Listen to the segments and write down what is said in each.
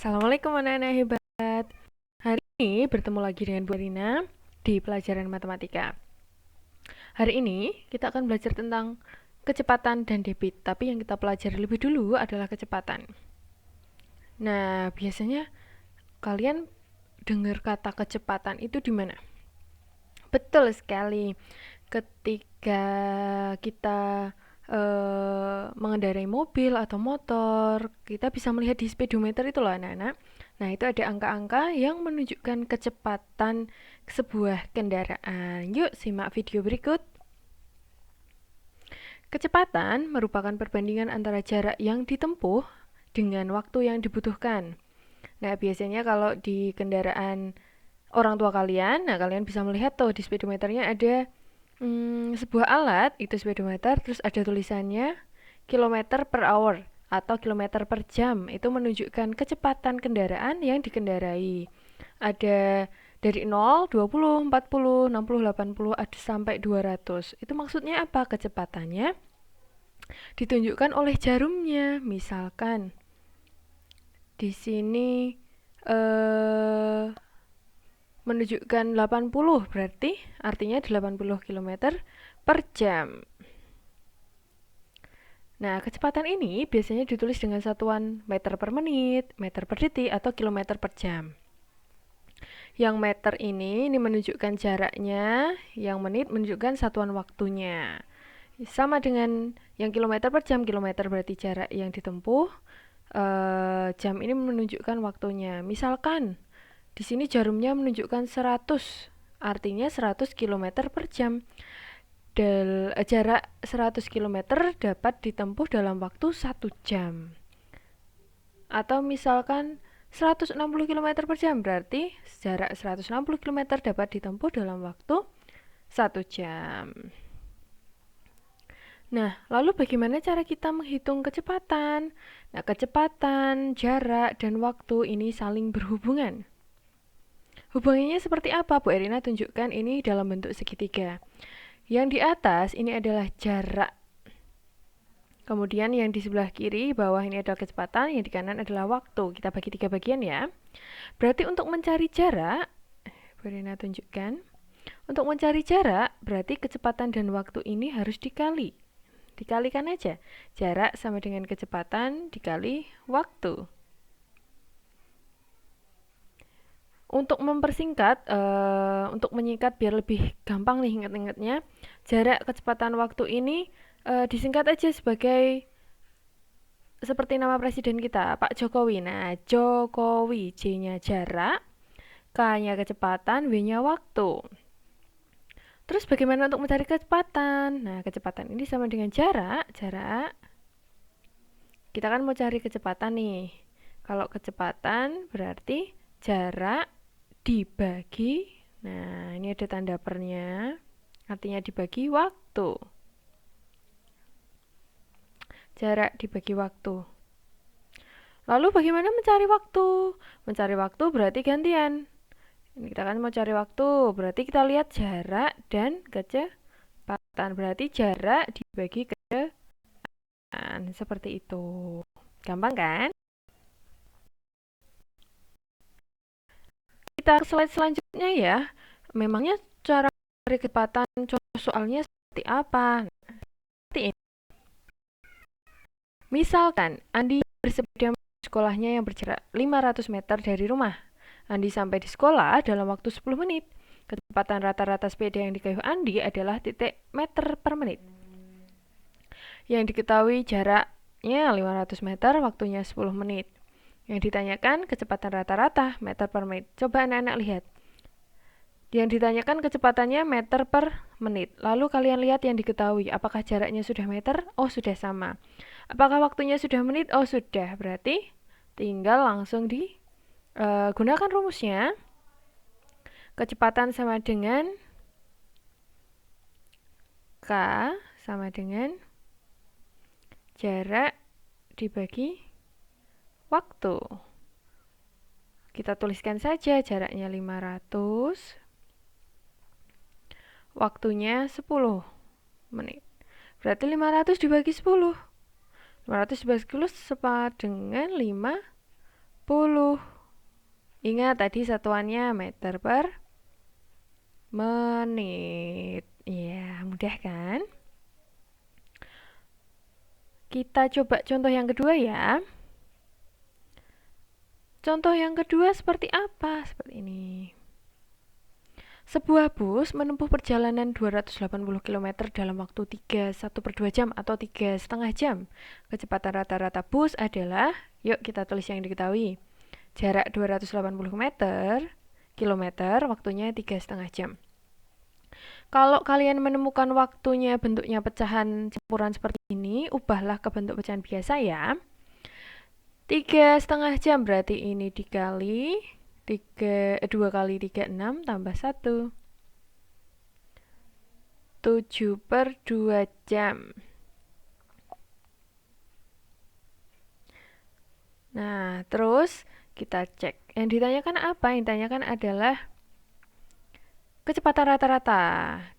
Assalamualaikum anak-anak hebat. Hari ini bertemu lagi dengan Bu Rina di pelajaran matematika. Hari ini kita akan belajar tentang kecepatan dan debit, tapi yang kita pelajari lebih dulu adalah kecepatan. Nah, biasanya kalian dengar kata kecepatan itu di mana? Betul sekali. Ketika kita mengendarai mobil atau motor, kita bisa melihat di speedometer itu loh anak-anak. Nah, itu ada angka-angka yang menunjukkan kecepatan sebuah kendaraan. Yuk, simak video berikut. Kecepatan merupakan perbandingan antara jarak yang ditempuh dengan waktu yang dibutuhkan. Nah, biasanya kalau di kendaraan orang tua kalian, nah kalian bisa melihat tuh di speedometernya ada sebuah alat, itu speedometer, terus ada tulisannya kilometer per hour atau kilometer per jam. Itu menunjukkan kecepatan kendaraan yang dikendarai. Ada dari 0, 20, 40, 60, 80, ada sampai 200. Itu maksudnya apa? Kecepatannya ditunjukkan oleh jarumnya. Misalkan di sini menunjukkan 80, berarti artinya 80 km per jam. Nah, kecepatan ini biasanya ditulis dengan satuan meter per menit, meter per detik, atau kilometer per jam. Yang meter ini menunjukkan jaraknya, yang menit menunjukkan satuan waktunya. Sama dengan yang kilometer per jam, kilometer berarti jarak yang ditempuh, jam ini menunjukkan waktunya. Misalkan di sini jarumnya menunjukkan 100, artinya 100 km per jam. Jarak 100 km dapat ditempuh dalam waktu 1 jam. Atau misalkan 160 km per jam, berarti jarak 160 km dapat ditempuh dalam waktu 1 jam. Nah, lalu bagaimana cara kita menghitung kecepatan? Nah, kecepatan, jarak, dan waktu ini saling berhubungan. Hubungannya seperti apa? Bu Erina tunjukkan ini dalam bentuk segitiga. Yang di atas ini adalah jarak. Kemudian yang di sebelah kiri, bawah ini adalah kecepatan, yang di kanan adalah waktu. Kita bagi 3 bagian ya. Berarti untuk mencari jarak, Bu Erina tunjukkan. Untuk mencari jarak, berarti kecepatan dan waktu ini harus dikali. Dikalikan aja. Jarak sama dengan kecepatan dikali waktu. Untuk mempersingkat, untuk menyingkat biar lebih gampang nih ingat-ingatnya, jarak kecepatan waktu ini disingkat aja sebagai seperti nama presiden kita, Pak Jokowi. Nah, Jokowi, J-nya jarak, K-nya kecepatan, W-nya waktu. Terus bagaimana untuk mencari kecepatan? Nah, kecepatan ini sama dengan jarak. Kita kan mau cari kecepatan nih. Kalau kecepatan berarti jarak dibagi, nah ini ada tanda pernya, artinya dibagi waktu. Jarak dibagi waktu. Lalu bagaimana mencari waktu? Mencari waktu berarti gantian. Ini kita kan mau cari waktu, berarti kita lihat jarak dan kecepatan. Berarti jarak dibagi kecepatan. Seperti itu. Gampang kan? Kita ke slide selanjutnya ya. Memangnya cara mencari kecepatan contoh soalnya seperti apa? Seperti ini. Misalkan Andi bersepeda menuju sekolahnya yang berjarak 500 meter dari rumah. Andi sampai di sekolah dalam waktu 10 menit. Kecepatan rata-rata sepeda yang dikayuh Andi adalah titik meter per menit. Yang diketahui jaraknya 500 meter, waktunya 10 menit. Yang ditanyakan kecepatan rata-rata meter per menit. Coba anak-anak lihat. Yang ditanyakan kecepatannya meter per menit. Lalu kalian lihat yang diketahui. Apakah jaraknya sudah meter? Oh, sudah sama. Apakah waktunya sudah menit? Oh, sudah. Berarti tinggal langsung digunakan rumusnya. Kecepatan sama dengan K sama dengan jarak dibagi waktu. Kita tuliskan saja jaraknya 500, waktunya 10 menit. Berarti 500 dibagi 10. 500 dibagi 10 sama dengan 50 Ingat tadi satuannya meter per menit. Ya, mudah kan? Kita coba contoh yang kedua ya. Contoh yang kedua seperti apa? Seperti ini. Sebuah bus menempuh perjalanan 280 km dalam waktu 1/2 jam atau 3,5 jam. Kecepatan rata-rata bus adalah, yuk kita tulis yang diketahui. Jarak 280 km, waktunya 3,5 jam. Kalau kalian menemukan waktunya bentuknya pecahan campuran seperti ini, ubahlah ke bentuk pecahan biasa ya. 3,5 jam berarti ini dikali 2 kali 3, 6 tambah 1. 7/2 jam. Nah, terus kita cek. Yang ditanyakan apa? Yang ditanyakan adalah kecepatan rata-rata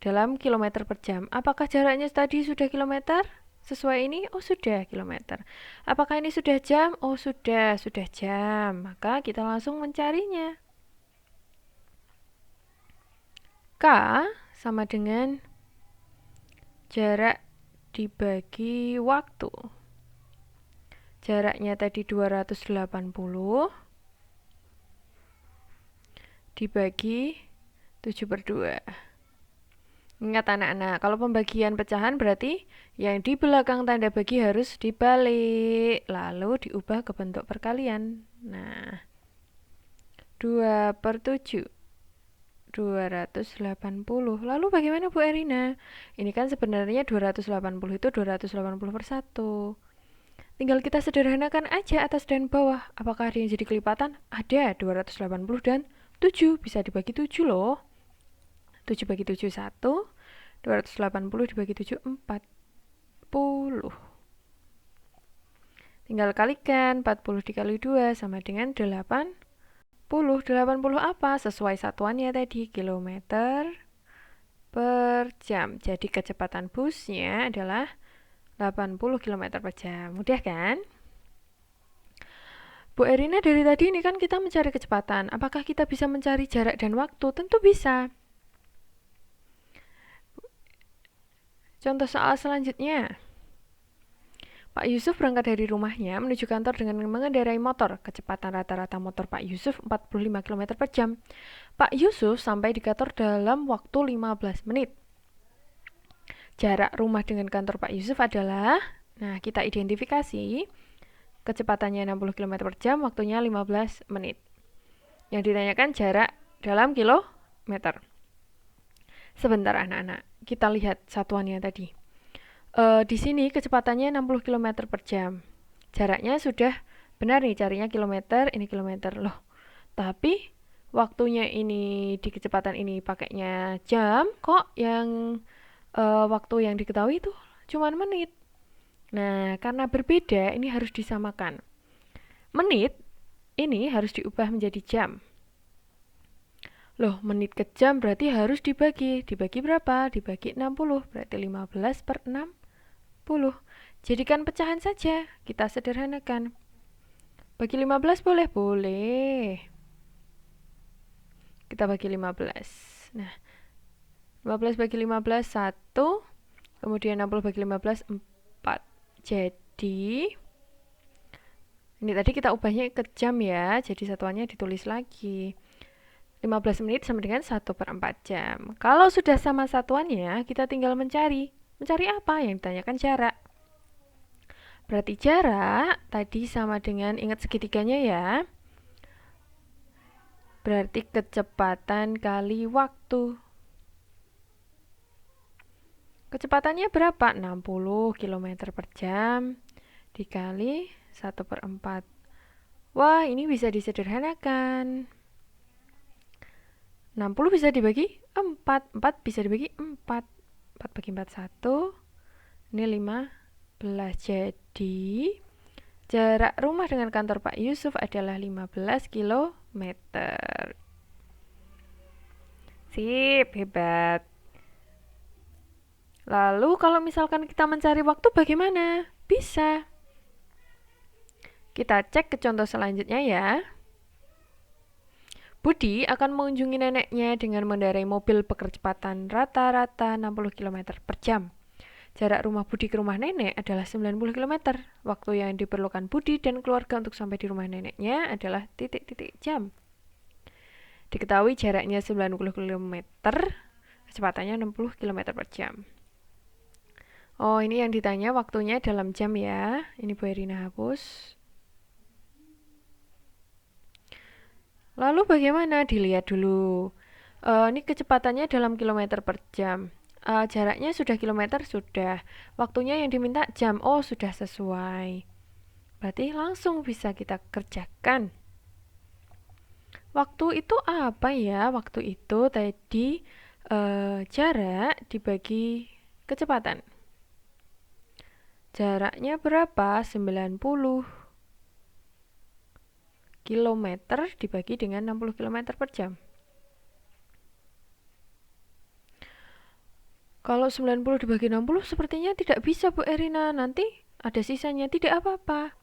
dalam kilometer per jam. Apakah jaraknya tadi sudah kilometer? Sesuai ini, oh sudah kilometer. Apakah ini sudah jam? Oh sudah jam. Maka kita langsung mencarinya. K sama dengan jarak dibagi waktu. Jaraknya tadi 280 dibagi 7/2. Ingat anak-anak, kalau pembagian pecahan berarti yang di belakang tanda bagi harus dibalik, lalu diubah ke bentuk perkalian. Nah, 2/7, 280. Lalu bagaimana Bu Erina? Ini kan sebenarnya 280 itu 280/1. Tinggal kita sederhanakan aja atas dan bawah. Apakah ada yang jadi kelipatan? Ada, 280 dan 7. Bisa dibagi 7 loh. 7 bagi 7, 1. 280 dibagi 7, 40. Tinggal kalikan, 40 dikali 2 sama dengan 80. 80 apa? Sesuai satuannya tadi, kilometer per jam. Jadi kecepatan busnya adalah 80 km per jam. Mudah kan? Bu Erina, dari tadi ini kan kita mencari kecepatan. Apakah kita bisa mencari jarak dan waktu? Tentu bisa. Contoh soal selanjutnya. Pak Yusuf berangkat dari rumahnya menuju kantor dengan mengendarai motor. Kecepatan rata-rata motor Pak Yusuf 45 km per jam. Pak Yusuf sampai di kantor dalam waktu 15 menit. Jarak rumah dengan kantor Pak Yusuf adalah, nah kita identifikasi, kecepatannya 60 km per jam, waktunya 15 menit. Yang ditanyakan jarak dalam kilometer. Sebentar anak-anak, kita lihat satuannya tadi. Di sini kecepatannya 60 km per jam. Jaraknya sudah benar nih, carinya kilometer, ini kilometer loh. Tapi waktunya ini di kecepatan ini pakainya jam, kok yang waktu yang diketahui itu cuma menit. Nah, karena berbeda, ini harus disamakan. Menit ini harus diubah menjadi jam. Loh, menit ke jam berarti harus dibagi. Dibagi berapa? Dibagi 60. Berarti 15/60. Jadikan pecahan saja. Kita sederhanakan. Bagi 15 boleh? Boleh. Kita bagi 15. Nah, 15 bagi 15, 1. Kemudian 60 bagi 15, 4. Jadi, ini tadi kita ubahnya ke jam ya. Jadi satuannya ditulis lagi. 15 menit sama dengan 1/4 jam. Kalau sudah sama satuannya, kita tinggal mencari. Mencari apa? Yang ditanyakan jarak. Berarti jarak tadi sama dengan, ingat segitiganya ya. Berarti kecepatan kali waktu. Kecepatannya berapa? 60 km per jam dikali 1/4. Wah, ini bisa disederhanakan. 60 bisa dibagi 4. 4 bisa dibagi 4. 4 bagi 4, 1. Ini 15. Jadi, jarak rumah dengan kantor Pak Yusuf adalah 15 km. Sip, hebat. Lalu kalau misalkan kita mencari waktu bagaimana? Bisa. Kita cek ke contoh selanjutnya ya. Budi akan mengunjungi neneknya dengan mengendarai mobil berkecepatan rata-rata 60 km per jam. Jarak rumah Budi ke rumah nenek adalah 90 km. Waktu yang diperlukan Budi dan keluarga untuk sampai di rumah neneknya adalah titik-titik jam. Diketahui jaraknya 90 km, kecepatannya 60 km per jam. Oh, ini yang ditanya waktunya dalam jam ya. Ini Bu Erina hapus. Lalu bagaimana? Dilihat dulu. Ini kecepatannya dalam kilometer per jam. Jaraknya sudah kilometer, sudah. Waktunya yang diminta jam. Oh, sudah sesuai. Berarti langsung bisa kita kerjakan. Waktu itu apa ya? Waktu itu tadi jarak dibagi kecepatan. Jaraknya berapa? 90 km dibagi dengan 60 km per jam. Kalau 90 dibagi 60 sepertinya tidak bisa Bu Erina. Nanti ada sisanya, tidak apa-apa.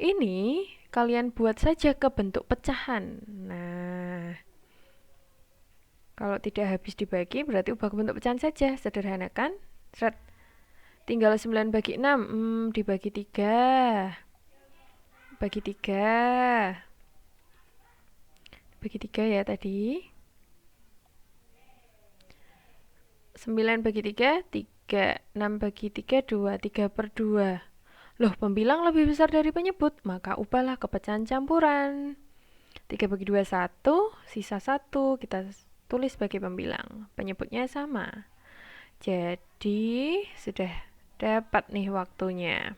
Ini kalian buat saja ke bentuk pecahan. Nah, kalau tidak habis dibagi berarti ubah ke bentuk pecahan saja. Sederhana kan? Seret. Tinggal 9 bagi 6. Dibagi 3. Bagi 3. Bagi 3 ya tadi. 9 bagi 3, 3. 6 bagi 3, 2. 3 per 2. Loh, pembilang lebih besar dari penyebut, maka ubahlah ke pecahan campuran. 3 bagi 2, 1. Sisa 1 kita tulis sebagai pembilang. Penyebutnya sama. Jadi, sudah dapat nih waktunya.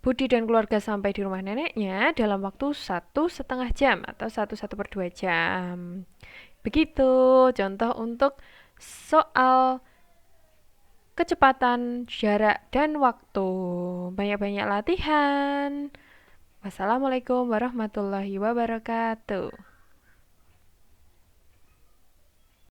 Budi dan keluarga sampai di rumah neneknya dalam waktu 1,5 jam atau 1,1/2 jam. Begitu contoh untuk soal kecepatan, jarak, dan waktu. Banyak-banyak latihan. Wassalamualaikum warahmatullahi wabarakatuh.